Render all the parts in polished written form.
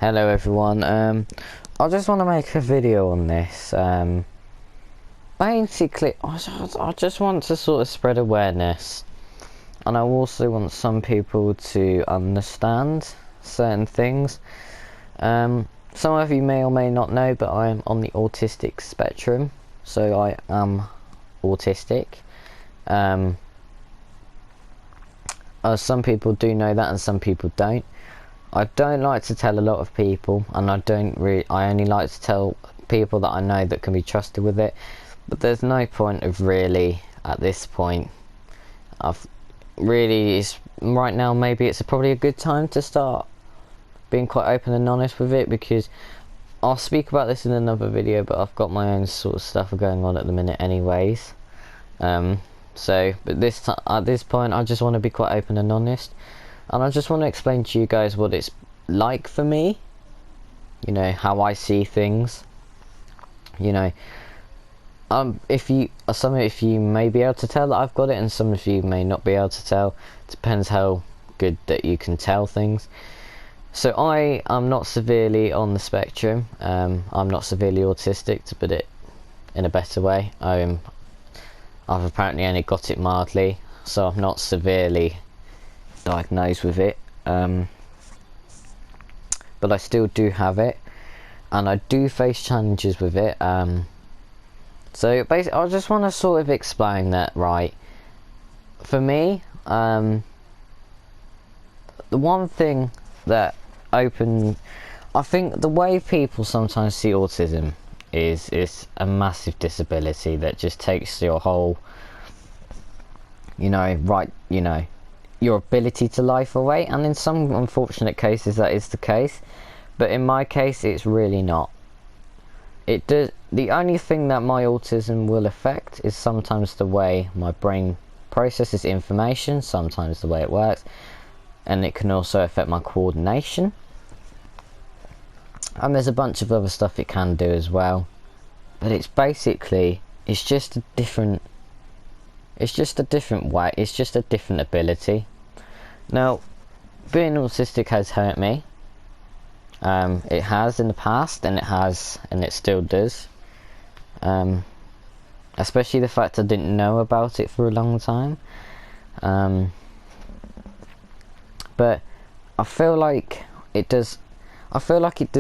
Hello everyone, I just want to make a video on this. Basically, I just want to sort of spread awareness, and I also want some people to understand certain things. Some of you may or may not know, but I am on the autistic spectrum, so I am autistic. Some people do know that and some people don't. I don't like to tell a lot of people, and I only like to tell people that I know that can be trusted with it. But there's no point of really, at this point, right now maybe it's probably a good time to start being quite open and honest with it, because I'll speak about this in another video, but I've got my own sort of stuff going on at the minute anyways. But at this point I just want to be quite open and honest. And I just want to explain to you guys what it's like for me, you know, how I see things, you know. Some of you may be able to tell that I've got it, and some of you may not be able to tell. Depends how good that you can tell things. So I am not severely on the spectrum. I'm not severely autistic, to put it in a better way. I've apparently only got it mildly, so I'm not severely diagnosed with it, but I still do have it, and I do face challenges with it. So basically I just want to sort of explain that, right? For me, the one thing that I think the way people sometimes see autism is a massive disability that just takes your whole, your ability to life away, and in some unfortunate cases that is the case, but in my case it's really not. The only thing that my autism will affect is sometimes the way my brain processes information, sometimes the way it works, and it can also affect my coordination, and there's a bunch of other stuff it can do as well. But it's just a different way, it's just a different ability. Now, being autistic has hurt me. It has in the past, and it still does. Especially the fact I didn't know about it for a long time. But I feel like it does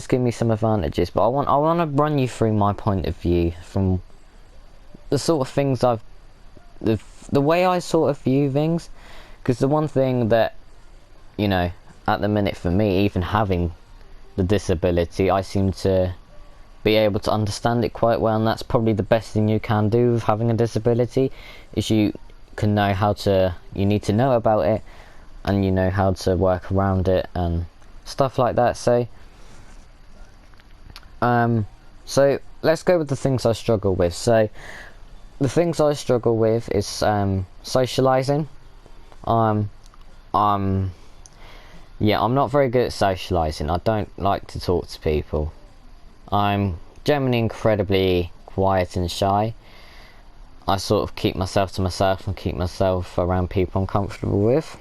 give me some advantages. But I want to run you through my point of view from the sort of things the way I sort of view things. Because the one thing that, you know, at the minute for me, even having the disability, I seem to be able to understand it quite well, and that's probably the best thing you can do with having a disability, is you need to know about it, and you know how to work around it and stuff like that. So let's go with the things I struggle with. So the things I struggle with is socialising. I'm not very good at socialising. I don't like to talk to people. I'm generally incredibly quiet and shy. I sort of keep myself to myself and keep myself around people I'm comfortable with.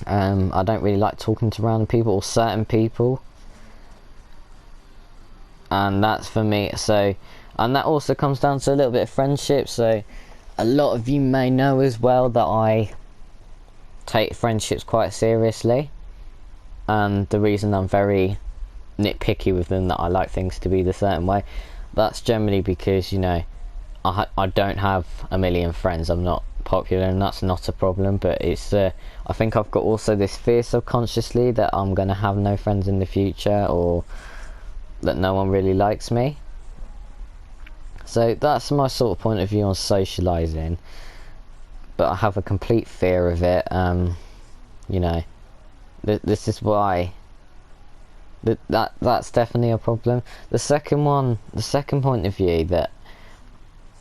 I don't really like talking to random people or certain people, and that's for me. And that also comes down to a little bit of friendship. So a lot of you may know as well that I take friendships quite seriously, and the reason I'm very nitpicky with them, that I like things to be the certain way, that's generally because, you know, I don't have a million friends. I'm not popular, and that's not a problem, but it's I think I've got also this fear subconsciously that I'm gonna have no friends in the future, or that no one really likes me. So that's my sort of point of view on socialising, but I have a complete fear of it. You know, this is why that's definitely a problem. The second point of view that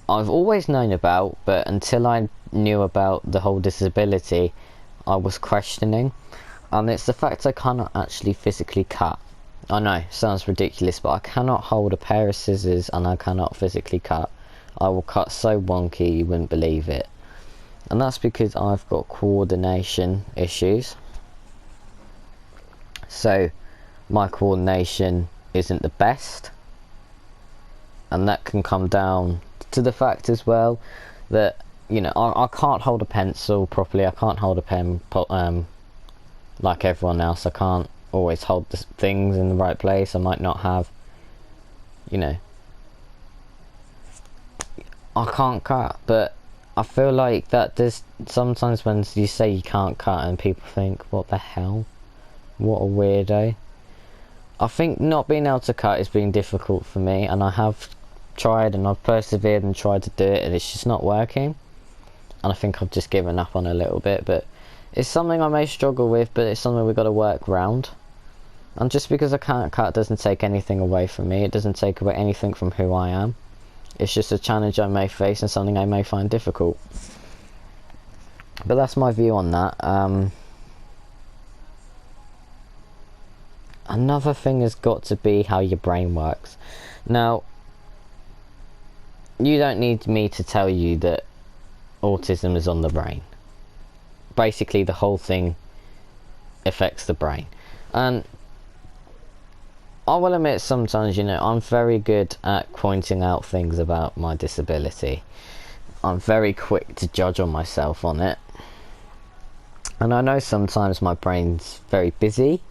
I've always known about, but until I knew about the whole disability, I was questioning, and it's the fact I cannot actually physically cut. I know, sounds ridiculous, but I cannot hold a pair of scissors and I cannot physically cut. I will cut so wonky you wouldn't believe it. And that's because I've got coordination issues. so my coordination isn't the best, and that can come down to the fact as well that, you know, I can't hold a pencil properly, I can't hold a pen like everyone else. I can't always hold the things in the right place. I might not have, you know, I can't cut, but I feel like that there's sometimes when you say you can't cut and people think, what the hell, what a weirdo. I think not being able to cut has been difficult for me, and I have tried and I've persevered and tried to do it, and it's just not working, and I think I've just given up on it a little bit. But it's something I may struggle with, but it's something we've got to work around. And just because I can't cut doesn't take anything away from me, it doesn't take away anything from who I am. It's just a challenge I may face and something I may find difficult. But that's my view on that. Another thing has got to be how your brain works. Now, you don't need me to tell you that autism is on the brain. Basically, the whole thing affects the brain. And I will admit sometimes, you know, I'm very good at pointing out things about my disability. I'm very quick to judge on myself on it. And I know sometimes my brain's very busy.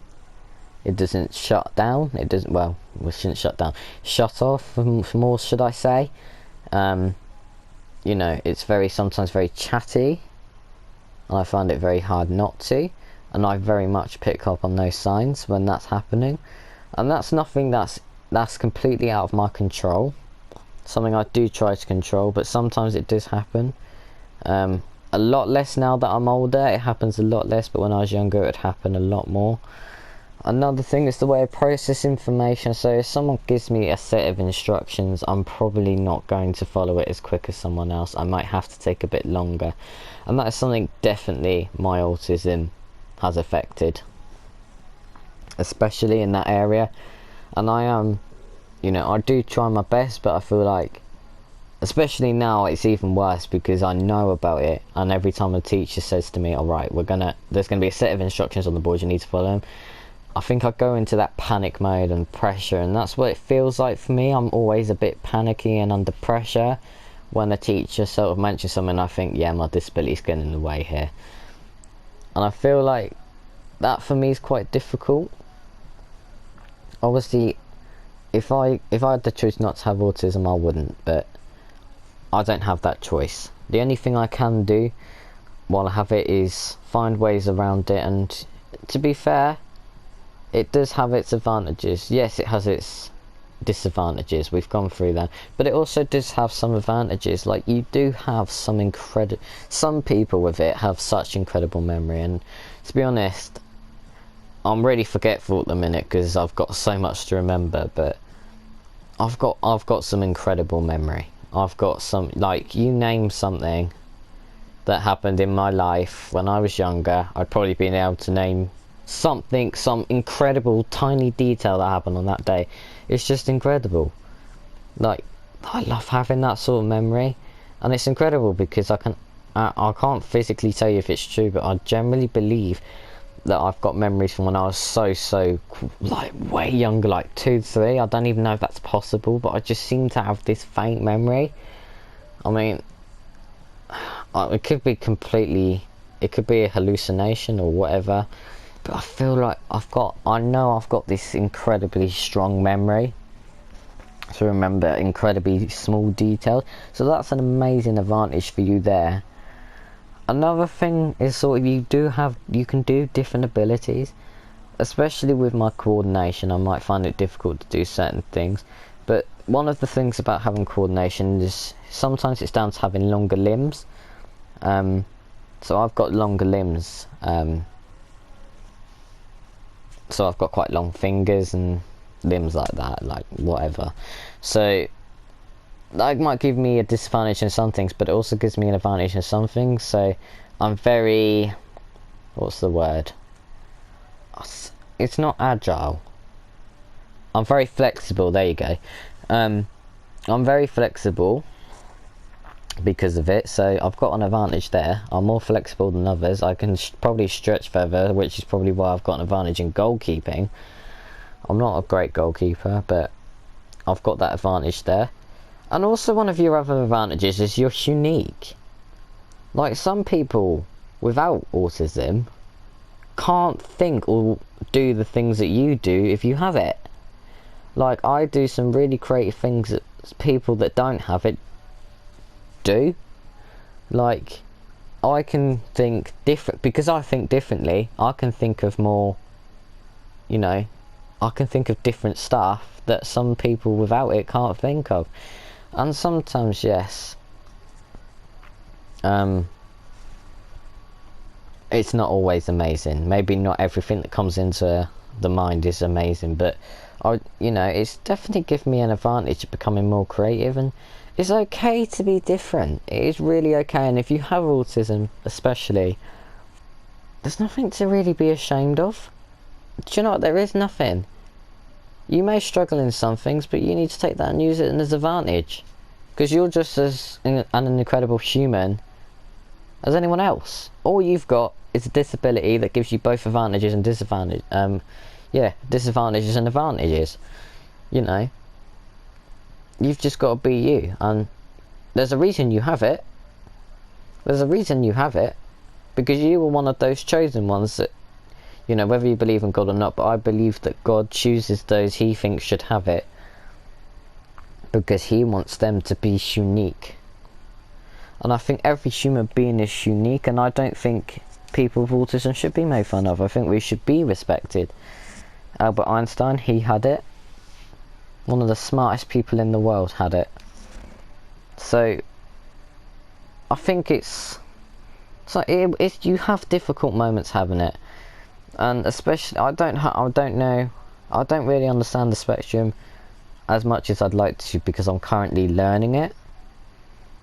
It doesn't shut down. It doesn't, well, we shouldn't shut down. Shut off, more should I say. You know, it's sometimes very chatty. And I find it very hard not to. And I very much pick up on those signs when that's happening. And that's nothing that's completely out of my control. Something I do try to control, but sometimes it does happen. A lot less now that I'm older. It happens a lot less, but when I was younger it happened a lot more. Another thing is the way I process information. So if someone gives me a set of instructions, I'm probably not going to follow it as quick as someone else. I might have to take a bit longer. And that is something definitely my autism has affected, especially in that area. And I am, you know, I do try my best, but I feel like, especially now, it's even worse because I know about it, and every time a teacher says to me, alright, there's gonna be a set of instructions on the board, you need to follow them, I think I go into that panic mode and pressure, and that's what it feels like for me. I'm always a bit panicky and under pressure when a teacher sort of mentions something. I think, yeah, my disability's getting in the way here, and I feel like that for me is quite difficult. Obviously, if I had the choice not to have autism, I wouldn't, but I don't have that choice. The only thing I can do while I have it is find ways around it, and to be fair, it does have its advantages. Yes, it has its disadvantages, we've gone through that, but it also does have some advantages. Like, you do have some people with it have such incredible memory, and to be honest, I'm really forgetful at the minute because I've got so much to remember, but I've got some incredible memory. I've got some, like, you name something that happened in my life when I was younger, I'd probably been able to name something, some incredible tiny detail that happened on that day. It's just incredible. Like, I love having that sort of memory, and it's incredible because I can't physically tell you if it's true, but I generally believe that I've got memories from when I was so like way younger, like 2, 3. I don't even know if that's possible, but I just seem to have this faint memory. I mean, it could be a hallucination or whatever, but I feel like I know I've got this incredibly strong memory to remember incredibly small details, so that's an amazing advantage for you there. Another thing is sort of you can do different abilities, especially with my coordination. I might find it difficult to do certain things, but one of the things about having coordination is sometimes it's down to having longer limbs. So I've got longer limbs, so I've got quite long fingers and limbs like that, like whatever. So that might give me a disadvantage in some things, but it also gives me an advantage in some things. So I'm very, what's the word? It's not agile. I'm very flexible, there you go. I'm very flexible, because of it, so I've got an advantage there. I'm more flexible than others. I can probably stretch further, which is probably why I've got an advantage in goalkeeping. I'm not a great goalkeeper, but I've got that advantage there. And also one of your other advantages is you're unique. Like, some people without autism can't think or do the things that you do if you have it. Like, I do some really creative things that people that don't have it do. Like, I can think different because I think differently. I can think of more, you know, I can think of different stuff that some people without it can't think of. And sometimes, yes, it's not always amazing. Maybe not everything that comes into the mind is amazing, but it's definitely given me an advantage of becoming more creative. And it's okay to be different. It is really okay. And if you have autism, especially, there's nothing to really be ashamed of. Do you know what? There is nothing. You may struggle in some things, but you need to take that and use it as an advantage, because you're just as an incredible human as anyone else. All you've got is a disability that gives you both advantages and disadvantages. Disadvantages and advantages. You know, you've just got to be you, and there's a reason you have it. There's a reason you have it, because you were one of those chosen ones that, you know, whether you believe in God or not, but I believe that God chooses those he thinks should have it, because he wants them to be unique. And I think every human being is unique, and I don't think people with autism should be made fun of. I think we should be respected. Albert Einstein, he had it. One of the smartest people in the world had it. So I think it's like you have difficult moments having it, and especially I don't really understand the spectrum as much as I'd like to, because I'm currently learning it.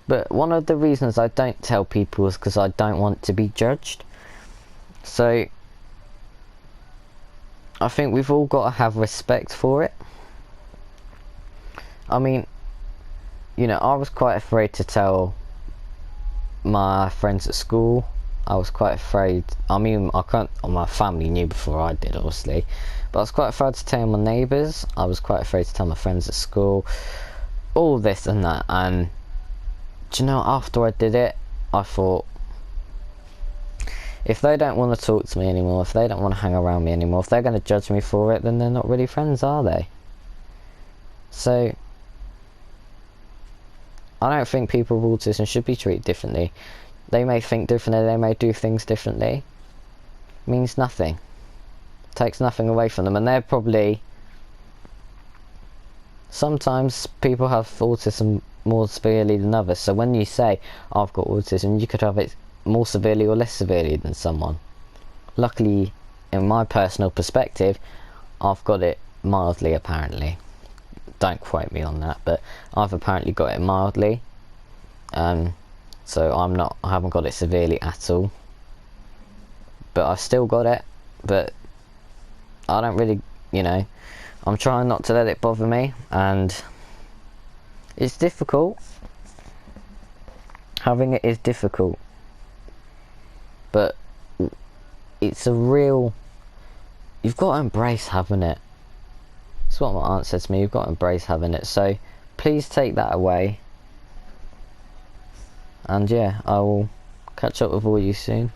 But one of the reasons I don't tell people is because I don't want to be judged. So I think we've all got to have respect for it. I mean, you know, I was quite afraid to tell my friends at school. I was quite afraid. I mean, my family knew before I did, obviously, but I was quite afraid to tell my neighbours. I was quite afraid to tell my friends at school. All this and that, and do you know, after I did it, I thought, if they don't want to talk to me anymore, if they don't want to hang around me anymore, if they're going to judge me for it, then they're not really friends, are they? So I don't think people with autism should be treated differently. They may think differently, they may do things differently. It means nothing. It takes nothing away from them, and they're probably... Sometimes people have autism more severely than others, so when you say, I've got autism, you could have it more severely or less severely than someone. Luckily, in my personal perspective, I've got it mildly, apparently. Don't quote me on that, but I've apparently got it mildly. So I haven't got it severely at all. But I've still got it, but I don't really, you know, I'm trying not to let it bother me, and it's difficult. Having it is difficult. But it's a real... You've got to embrace having it. That's what my aunt said to me, you've got to embrace having it. So please take that away. And yeah, I will catch up with all you soon.